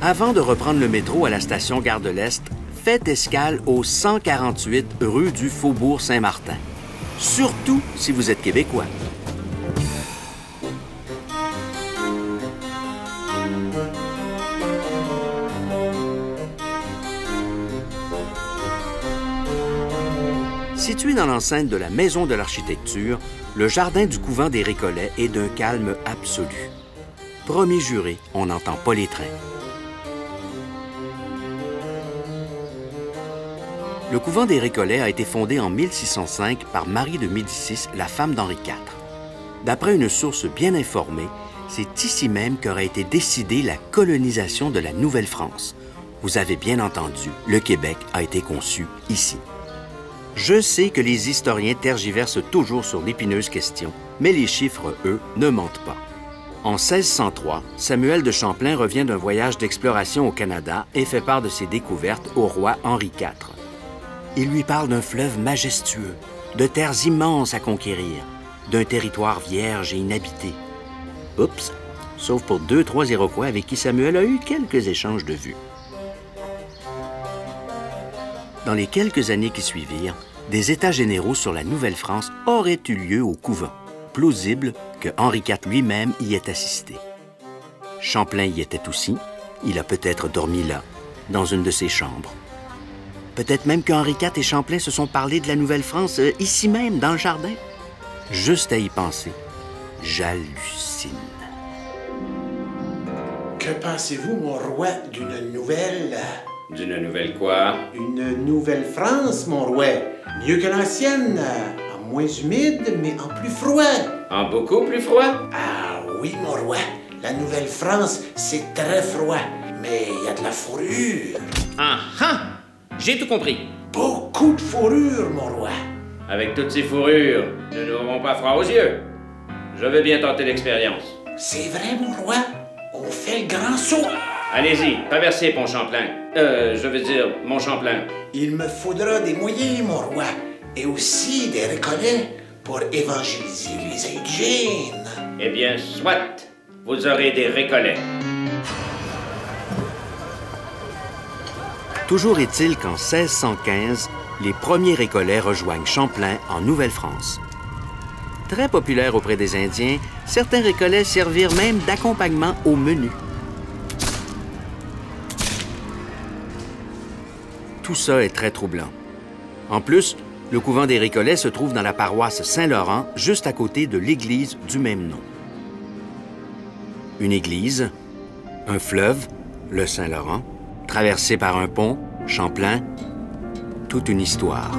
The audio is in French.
Avant de reprendre le métro à la station Gare de l'Est, faites escale au 148 rue du Faubourg Saint-Martin. Surtout si vous êtes québécois. Situé dans l'enceinte de la Maison de l'Architecture, le jardin du couvent des Récollets est d'un calme absolu. Premier juré, on n'entend pas les trains. Le couvent des Récollets a été fondé en 1605 par Marie de Médicis, la femme d'Henri IV. D'après une source bien informée, c'est ici même qu'aurait été décidée la colonisation de la Nouvelle-France. Vous avez bien entendu, le Québec a été conçu ici. Je sais que les historiens tergiversent toujours sur l'épineuse question, mais les chiffres, eux, ne mentent pas. En 1603, Samuel de Champlain revient d'un voyage d'exploration au Canada et fait part de ses découvertes au roi Henri IV. Il lui parle d'un fleuve majestueux, de terres immenses à conquérir, d'un territoire vierge et inhabité. Oups! Sauf pour 2-3 Iroquois avec qui Samuel a eu quelques échanges de vues. Dans les quelques années qui suivirent, des États généraux sur la Nouvelle-France auraient eu lieu au couvent. Plausible que Henri IV lui-même y ait assisté. Champlain y était aussi. Il a peut-être dormi là, dans une de ses chambres. Peut-être même qu'Henri IV et Champlain se sont parlé de la Nouvelle-France ici même, dans le jardin. Juste à y penser, j'hallucine. Que pensez-vous, mon roi, d'une nouvelle... D'une nouvelle quoi? Une Nouvelle-France, mon roi. Mieux que l'ancienne, en moins humide, mais en plus froid. En beaucoup plus froid? Ah oui, mon roi. La Nouvelle-France, c'est très froid, mais il y a de la fourrure. Ah ah! J'ai tout compris. Beaucoup de fourrure, mon roi. Avec toutes ces fourrures, nous n'aurons pas froid aux yeux. Je veux bien tenter l'expérience. C'est vrai, mon roi. On fait le grand saut. Allez-y, traversez Pont Champlain. Je veux dire, Mont Champlain. Il me faudra des moyens, mon roi, et aussi des Récollets pour évangéliser les indigènes. Eh bien, soit. Vous aurez des Récollets. Toujours est-il qu'en 1615, les premiers Récollets rejoignent Champlain en Nouvelle-France. Très populaires auprès des Indiens, certains Récollets servirent même d'accompagnement au menu. Tout ça est très troublant. En plus, le couvent des Récollets se trouve dans la paroisse Saint-Laurent, juste à côté de l'église du même nom. Une église, un fleuve, le Saint-Laurent, traversé par un pont, Champlain, toute une histoire.